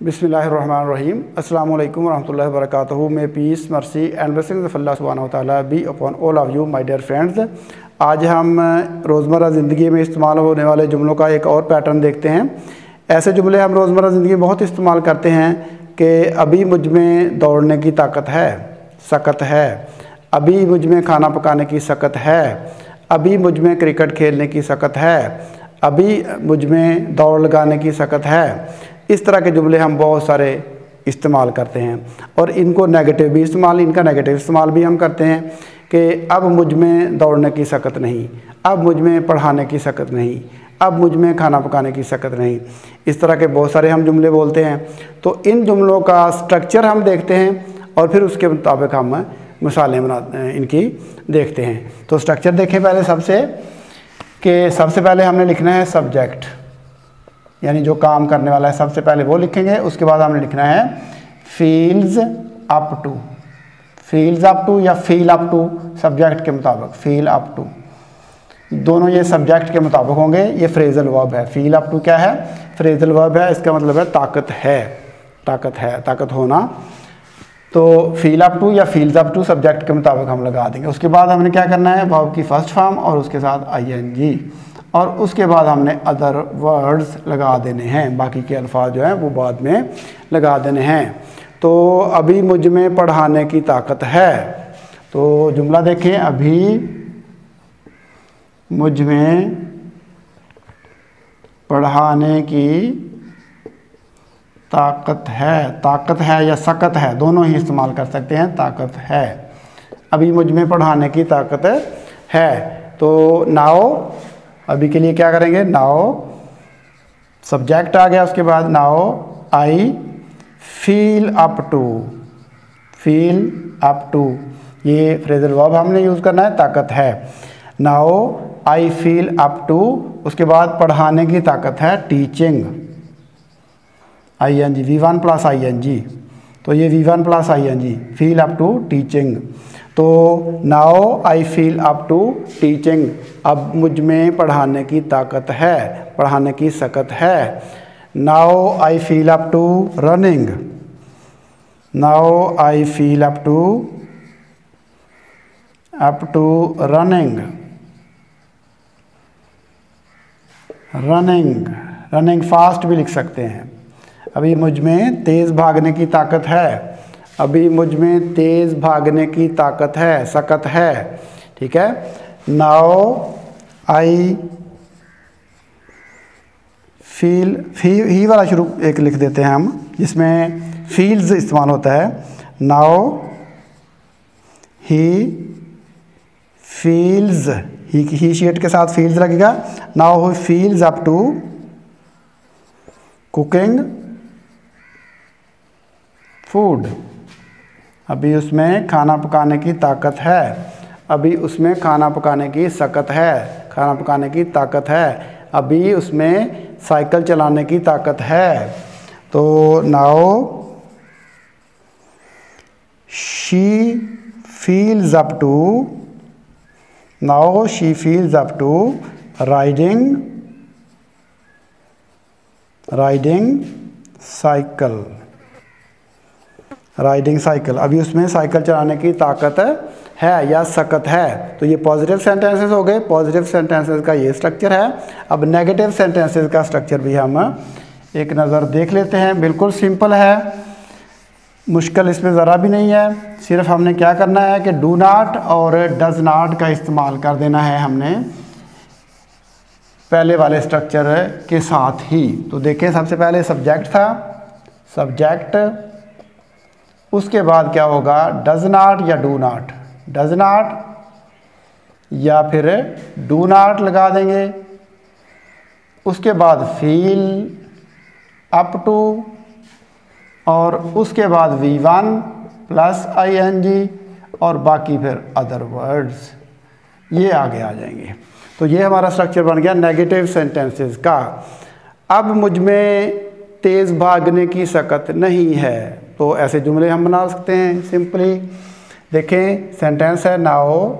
बिस्मिल्लाहिर्रहमानिर्रहीम अस्सलामु अलैकुम वरहमतुल्लाहि वबरकातुहू। May peace mercy and blessings of Allah सुब्हानहू व तआला be upon all of you my dear friends. आज हम रोज़मर्रा ज़िंदगी में इस्तेमाल होने वाले जुमलों का एक और पैटर्न देखते हैं। ऐसे जुमले हम रोज़मर्रा ज़िंदगी में बहुत इस्तेमाल करते हैं कि अभी मुझ में दौड़ने की ताकत है, सकत है। अभी मुझ में खाना पकाने की सकत है। अभी मुझ में क्रिकेट खेलने की सकत है। अभी मुझ में दौड़ लगाने की सकत है। इस तरह के जुमले हम बहुत सारे इस्तेमाल करते हैं और इनका नेगेटिव इस्तेमाल भी हम करते हैं कि अब मुझ में दौड़ने की सकत नहीं, अब मुझ में पढ़ाने की सकत नहीं, अब मुझ में खाना पकाने की सकत नहीं। इस तरह के बहुत सारे हम जुमले बोलते हैं। तो इन जुमलों का स्ट्रक्चर हम देखते हैं और फिर उसके मुताबिक हम मिसालें इनकी देखते हैं। तो स्ट्रक्चर देखें पहले सबसे पहले हमने लिखना है सब्जेक्ट, यानी जो काम करने वाला है सबसे पहले वो लिखेंगे। उसके बाद हमने लिखना है फील्स अप टू या फील अप टू, सब्जेक्ट के मुताबिक फील अप टू, दोनों ये सब्जेक्ट के मुताबिक होंगे। ये फ्रेजल वर्ब है। फील अप टू क्या है? फ्रेजल वर्ब है। इसका मतलब है ताकत है, ताकत होना। तो फील अप टू या फील्स अप टू सब्जेक्ट के मुताबिक हम लगा देंगे। उसके बाद हमने क्या करना है, वर्ब की फर्स्ट फॉर्म और उसके साथ ING, और उसके बाद हमने अदर वर्ड्स लगा देने हैं। बाकी के अल्फाज जो हैं वो बाद में लगा देने हैं। तो अभी मुझ में पढ़ाने की ताकत है। तो जुमला देखें, अभी मुझ में पढ़ाने की ताकत है या सकत है, दोनों ही इस्तेमाल कर सकते हैं। ताकत है, अभी मुझ में पढ़ाने की ताकत है। तो नाउ अभी के लिए क्या करेंगे, नाउ सब्जेक्ट आ गया, उसके बाद now I feel up to, ये फ्रेजल वर्ब हमने यूज़ करना है, ताकत है। Now I feel up to, उसके बाद पढ़ाने की ताकत है, teaching, ING, V1 plus ING। तो ये V1 plus ING, feel up to teaching. तो now I feel up to teaching, अब मुझ में पढ़ाने की ताकत है, पढ़ाने की सकत है। Now I feel up to running, now I feel up to running fast भी लिख सकते हैं। अभी मुझ में तेज़ भागने की ताकत है, अभी मुझ में तेज़ भागने की ताकत है, सकत है। ठीक है। नाउ आई फील, ही वाला शुरू एक लिख देते हैं हम, जिसमें फील्स इस्तेमाल होता है। Now he feels, he she it के साथ फील्स लगेगा। Now he feels up to cooking food, अभी उसमें खाना पकाने की ताकत है, अभी उसमें खाना पकाने की सकत है, खाना पकाने की ताकत है। अभी उसमें साइकिल चलाने की ताकत है। तो now she feels up to riding cycle, अभी उसमें साइकिल चलाने की ताकत है या सकत है। तो ये पॉजिटिव सेंटेंसेस हो गए। पॉजिटिव सेंटेंसेस का ये स्ट्रक्चर है। अब नेगेटिव सेंटेंसेस का स्ट्रक्चर भी हम एक नज़र देख लेते हैं। बिल्कुल सिंपल है, मुश्किल इसमें ज़रा भी नहीं है। सिर्फ हमने क्या करना है कि डू नॉट और डज नॉट का इस्तेमाल कर देना है हमने पहले वाले स्ट्रक्चर के साथ ही। तो देखें, सबसे पहले सब्जेक्ट था, सब्जेक्ट, उसके बाद क्या होगा, डज नॉट या डू नॉट, डज नॉट या फिर डू नॉट लगा देंगे। उसके बाद फील अप टू और उसके बाद V1 प्लस ING और बाकी फिर अदर वर्ड्स, ये आगे आ जाएंगे। तो ये हमारा स्ट्रक्चर बन गया नेगेटिव सेंटेंसेस का। अब मुझ में तेज़ भागने की सकत नहीं है, तो ऐसे जुमले हम बना सकते हैं सिंपली। देखें, सेंटेंस है, नाउ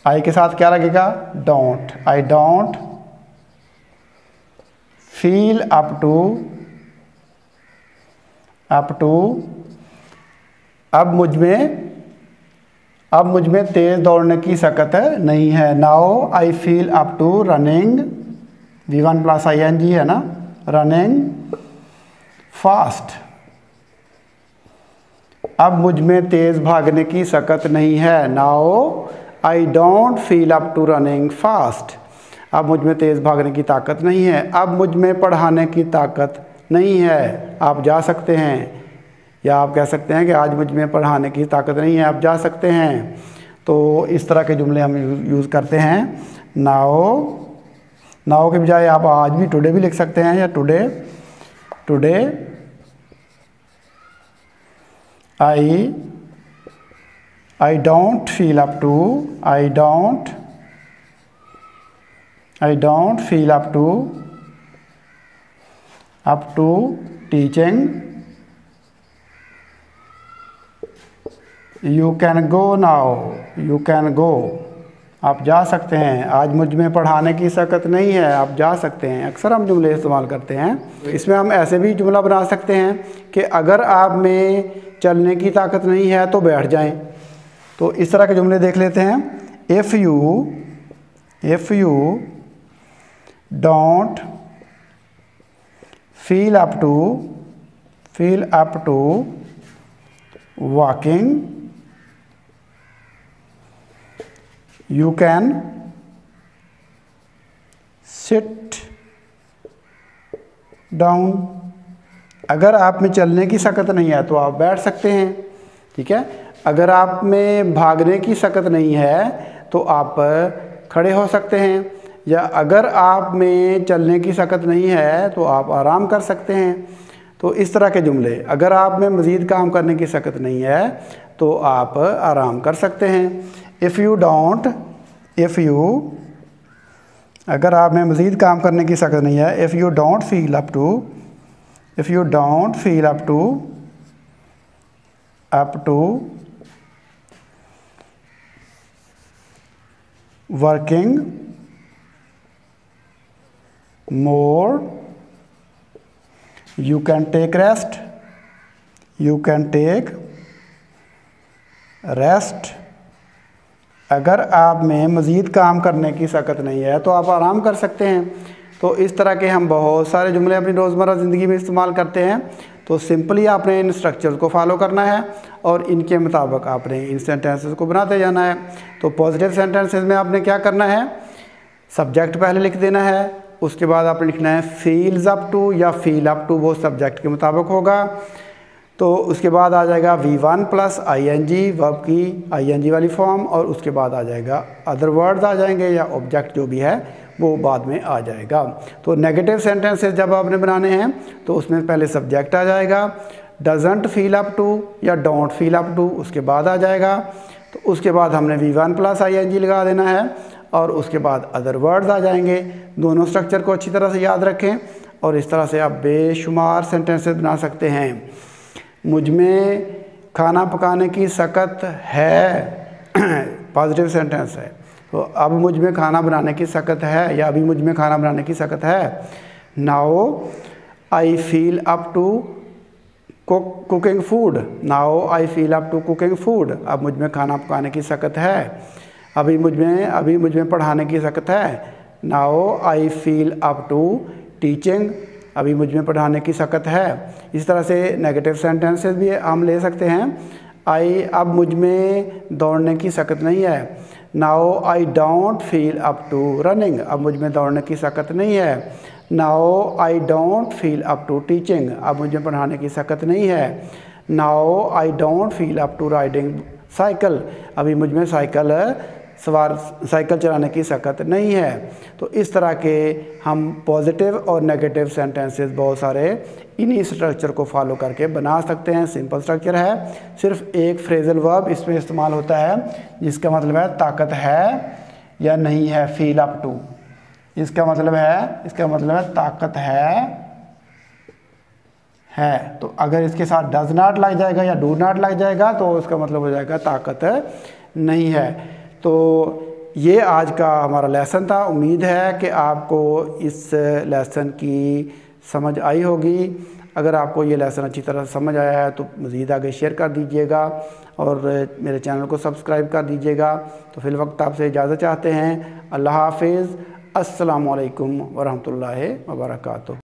आई के साथ क्या लगेगा, don't, I don't feel up to अब मुझ में तेज़ दौड़ने की सकत नहीं है। Now I feel up to running, V1 plus ING है ना, रनिंग फास्ट। अब मुझ में तेज़ भागने की सकत नहीं है। Now I don't feel up to running fast. अब मुझ में तेज़ भागने की ताकत नहीं है। अब मुझ में पढ़ाने की ताकत नहीं है। आप जा सकते हैं, या आप कह सकते हैं कि आज मुझ में पढ़ाने की ताकत नहीं है, आप जा सकते हैं। तो इस तरह के जुमले हम यूज़ करते हैं। नाउ के बजाय आप आज भी टुडे भी लिख सकते हैं, या today I don't feel up to teaching. You can go, आप जा सकते हैं। आज मुझ में पढ़ाने की सकत नहीं है, आप जा सकते हैं। अक्सर हम जुमले इस्तेमाल करते हैं। इसमें हम ऐसे भी जुमला बना सकते हैं कि अगर आप में चलने की ताकत नहीं है तो बैठ जाएं। तो इस तरह के जुमले देख लेते हैं। If you don't feel up to walking, you can sit down। अगर आप में चलने की सकत नहीं है तो आप बैठ सकते हैं, ठीक है। अगर आप में भागने की सकत नहीं है तो आप खड़े हो सकते हैं, या अगर आप में चलने की सकत नहीं है तो आप आराम कर सकते हैं। तो इस तरह के जुमले, अगर आप में मज़ीद काम करने की सकत नहीं है तो आप आराम कर सकते हैं। अगर आप में मज़ीद काम करने की सकत नहीं है, if you don't feel up to working more, you can take rest. अगर आप में मज़ीद काम करने की सकत नहीं है तो आप आराम कर सकते हैं। तो इस तरह के हम बहुत सारे जुमले अपनी रोज़मर्रा ज़िंदगी में इस्तेमाल करते हैं। तो सिंपली आपने इन स्ट्रक्चर्स को फॉलो करना है और इनके मुताबिक आपने इन सेंटेंसेस को बनाते जाना है। तो पॉजिटिव सेंटेंसेस में आपने क्या करना है, सब्जेक्ट पहले लिख देना है, उसके बाद आपने लिखना है फील्स अप टू या फील अप टू, वो सब्जेक्ट के मुताबिक होगा। तो उसके बाद आ जाएगा V1 प्लस ING, वर्ब की ING वाली फॉर्म, और उसके बाद आ जाएगा अदर वर्ड्स आ जाएंगे, या ऑब्जेक्ट जो भी है वो बाद में आ जाएगा। तो नेगेटिव सेंटेंसेस जब आपने बनाने हैं तो उसमें पहले सब्जेक्ट आ जाएगा, डजंट फील अप टू या डोंट फील अप टू उसके बाद आ जाएगा। तो उसके बाद हमने V1 प्लस ING लगा देना है, और उसके बाद अदर वर्ड्स आ जाएंगे। दोनों स्ट्रक्चर को अच्छी तरह से याद रखें, और इस तरह से आप बेशुमार सेंटेंसेस बना सकते हैं। मुझ में खाना पकाने की सकत है पॉजिटिव सेंटेंस है। तो अब मुझ में खाना बनाने की सकत है, या अभी मुझ में खाना बनाने की सकत है। Now I feel up to cooking food, अब मुझ में खाना पकाने की सकत है। अभी मुझ में पढ़ाने की सकत है। Now I feel up to teaching, अभी मुझ में पढ़ाने की सकत है। इस तरह से नेगेटिव सेंटेंसेस भी हम ले सकते हैं। अब मुझ में दौड़ने की सकत नहीं है। Now I don't feel up to running, अब मुझ में दौड़ने की सकत नहीं है। Now I don't feel up to teaching, अब मुझे पढ़ाने की सकत नहीं है। Now I don't feel up to riding cycle, अभी मुझ में साइकिल चलाने की सकत नहीं है। तो इस तरह के हम पॉजिटिव और नेगेटिव सेंटेंसेस बहुत सारे इन्हीं स्ट्रक्चर को फॉलो करके बना सकते हैं। सिंपल स्ट्रक्चर है, सिर्फ एक फ्रेजल वर्ब इसमें इस्तेमाल होता है जिसका मतलब है ताकत है या नहीं है, फील अप टू। इसका मतलब है ताकत है। तो अगर इसके साथ डज नॉट लग जाएगा या डू नॉट लग जाएगा तो इसका मतलब हो जाएगा ताकत नहीं है। तो ये आज का हमारा लेसन था। उम्मीद है कि आपको इस लेसन की समझ आई होगी। अगर आपको ये लेसन अच्छी तरह समझ आया है तो मज़ीद आगे शेयर कर दीजिएगा और मेरे चैनल को सब्सक्राइब कर दीजिएगा। तो फिल वक्त आपसे इजाज़त चाहते हैं। अल्लाह हाफिज़। अस्सलामु अलैकुम वरहमतुल्लाहि वबरकातुहू।